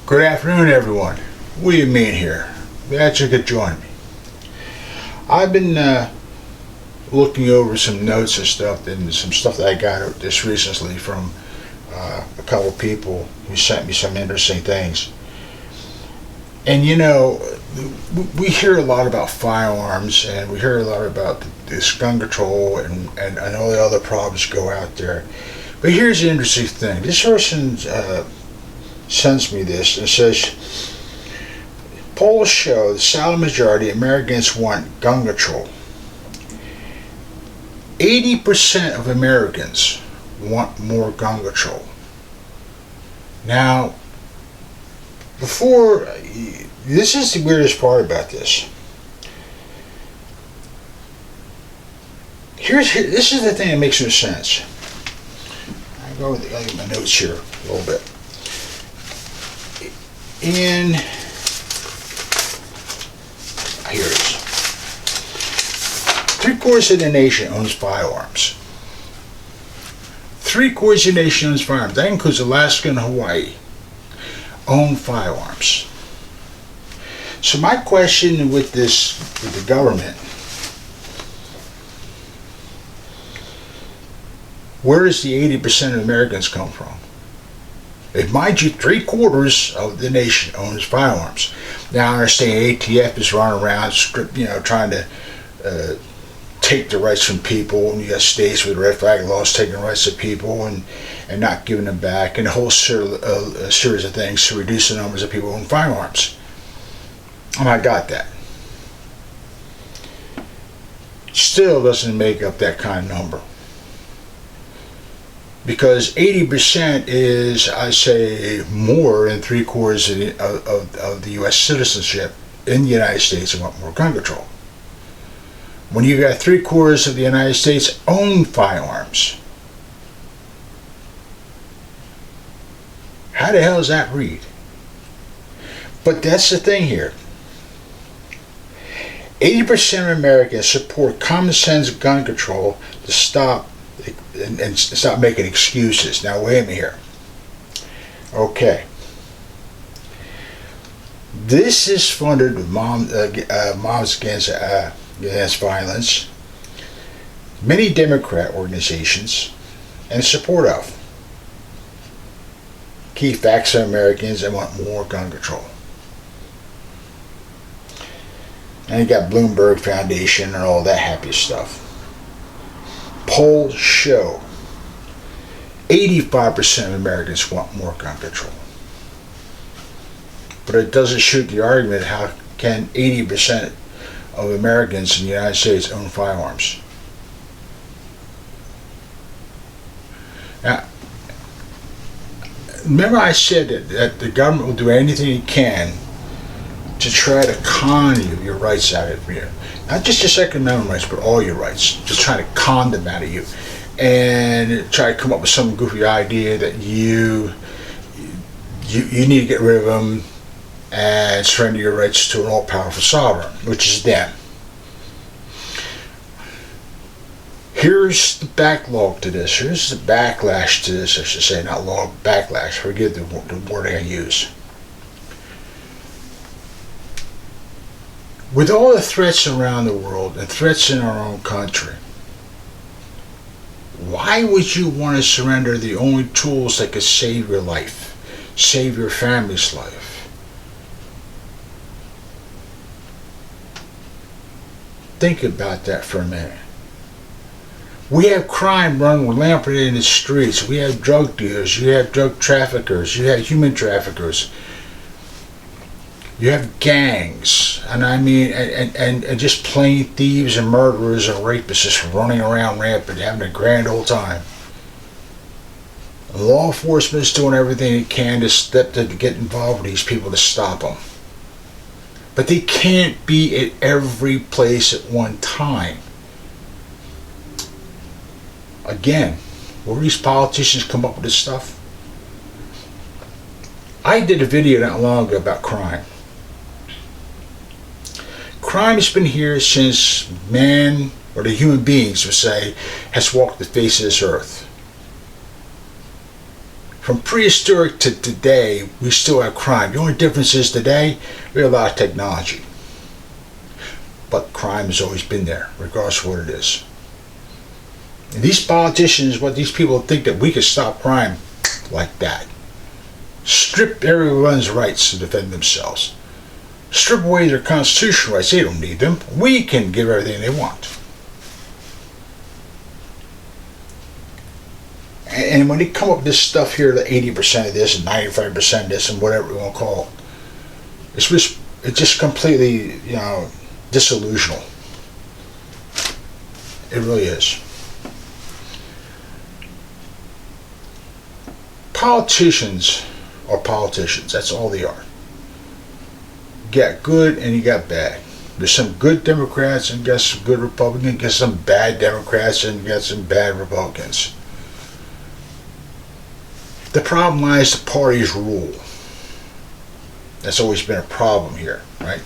Good afternoon, everyone. What do you mean here? Glad you could join me. I've been looking over some notes and stuff, and some stuff that I got just recently from a couple people who sent me some interesting things. And you know, we hear a lot about firearms, and we hear a lot about this gun control and all the other problems go out there. But here's the interesting thing. This person sends me this and says, polls show the solid majority of Americans want gun control. 80% of Americans want more gun control. Now, this is the weirdest part about this. This is the thing that makes no sense. I get my notes here a little bit. Here it is. 3/4 of the nation owns firearms. 3/4 of the nation owns firearms. That includes Alaska and Hawaii. Own firearms. So my question with the government, where does the 80% of Americans come from? If, mind you, 3/4 of the nation owns firearms. Now I understand ATF is running around, trying to take the rights from people, and you got states with red flag laws taking the rights of people and not giving them back, and a whole series of things to reduce the numbers of people who own firearms. And I got that. Still doesn't make up that kind of number. Because 80% is, I say, more than 3/4 of the U.S. citizenship in the United States who want more gun control. When you got 3/4 of the United States own firearms, how the hell does that read? But that's the thing here. 80% of Americans support common sense gun control to stop and stop making excuses. Now wait a minute here. Okay. This is funded with Moms Against Violence, many Democrat organizations, and support of. Key facts of Americans that want more gun control. And you got Bloomberg Foundation and all that happy stuff. Polls show 85% of Americans want more gun control. But it doesn't shoot the argument, how can 80% of Americans in the United States own firearms? Now, remember I said that the government will do anything it can to try to con your rights out of you. Not just your Second Amendment rights, but all your rights. Just try to con them out of you. And try to come up with some goofy idea that you need to get rid of them and surrender your rights to an all-powerful sovereign, which is them. Here's the backlog to this. Here's the backlash to this, I should say. Not log, backlash. Forgive the word I use. With all the threats around the world and threats in our own country, why would you want to surrender the only tools that could save your life, save your family's life? Think about that for a minute. We have crime running rampant in the streets. We have drug dealers. You have drug traffickers. You have human traffickers. You have gangs, and I mean, and just plain thieves and murderers and rapists just running around rampant, having a grand old time. Law enforcement is doing everything it can to get involved with these people to stop them. But they can't be at every place at one time. Again, where these politicians come up with this stuff? I did a video not long ago about crime. Crime has been here since man, or the human beings would say, has walked the face of this earth. From prehistoric to today, we still have crime. The only difference is today, we have a lot of technology. But crime has always been there, regardless of what it is. And these politicians, what these people think that we can stop crime like that. Strip everyone's rights to defend themselves. Strip away their constitutional rights. They don't need them. We can give everything they want. And when they come up with this stuff here, the 80% of this and 95% of this and whatever we want to call it, it's just completely, disillusional. It really is. Politicians are politicians. That's all they are. You got good and you got bad. There's some good Democrats and you got some good Republicans. You got some bad Democrats and you got some bad Republicans. The problem lies the parties rule. That's always been a problem here, right?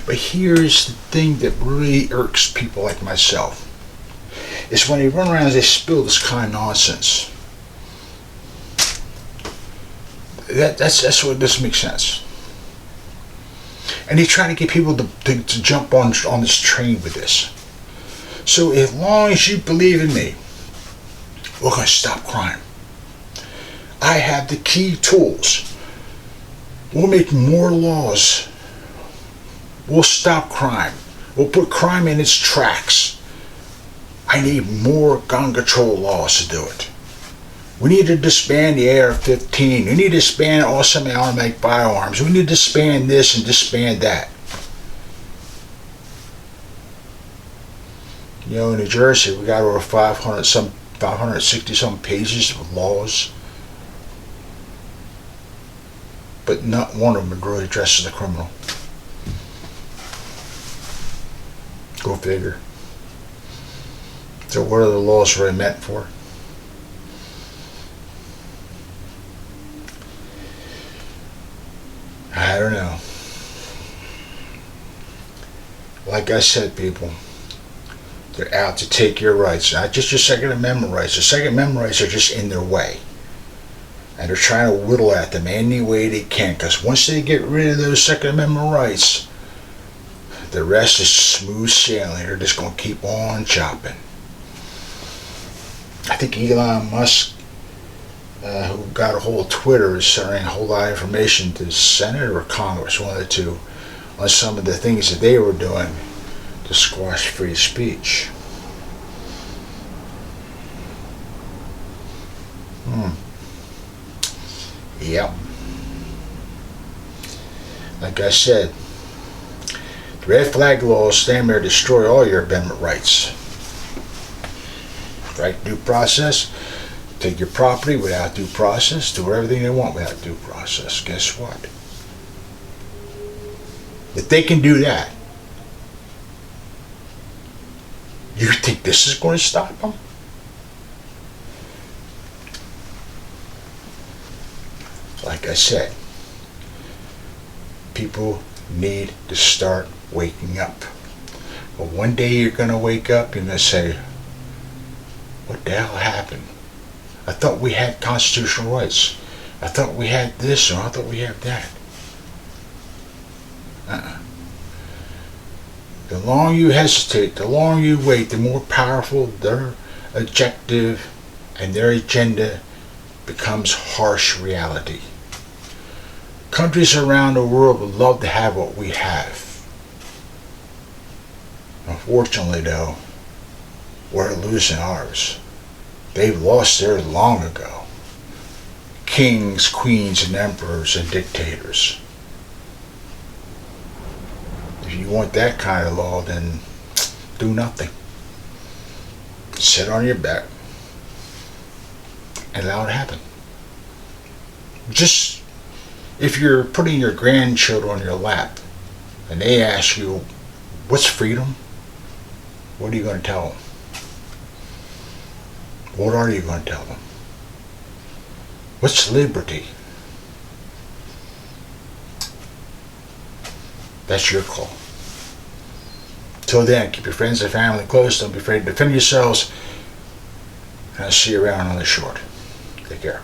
But here's the thing that really irks people like myself. Is when they run around and they spill this kind of nonsense. That's what doesn't make sense. And they try to get people to jump on this train with this. So as long as you believe in me, we're going to stop crime. I have the key tools. We'll make more laws. We'll stop crime. We'll put crime in its tracks. I need more gun control laws to do it. We need to disband the AR-15. We need to disband all semi-automatic firearms. We need to disband this and disband that. In New Jersey, we got over 560 some pages of laws. But not one of them really addresses the criminal. Go figure. So what are the laws really meant for? I don't know. Like I said, people, they're out to take your rights, not just your Second Amendment rights. The Second Amendment rights are just in their way. And they're trying to whittle at them any way they can, because once they get rid of those Second Amendment rights, the rest is smooth sailing. They're just going to keep on chopping. I think Elon Musk, who got a hold of Twitter, is sending a whole lot of information to the Senate or Congress, one of the two, on some of the things that they were doing to squash free speech. Yep. Like I said, the red flag laws stand there to destroy all your amendment rights. Right? Due process. Take your property without due process. Do everything they want without due process. Guess what? If they can do that, you think this is going to stop them? Like I said, people need to start waking up. But one day you're going to wake up, you're going to say, what the hell happened? I thought we had constitutional rights. I thought we had this, or I thought we had that. The longer you hesitate, the longer you wait, the more powerful their objective and their agenda becomes harsh reality. Countries around the world would love to have what we have. Unfortunately, though, we're losing ours. They've lost theirs long ago. Kings, queens, and emperors and dictators. If you want that kind of law, then do nothing. Sit on your back and allow it to happen. Just if you're putting your grandchildren on your lap and they ask you, what's freedom? What are you going to tell them? What are you going to tell them? What's liberty? That's your call. Till then, keep your friends and family close. Don't be afraid to defend yourselves. And I'll see you around on the short. Take care.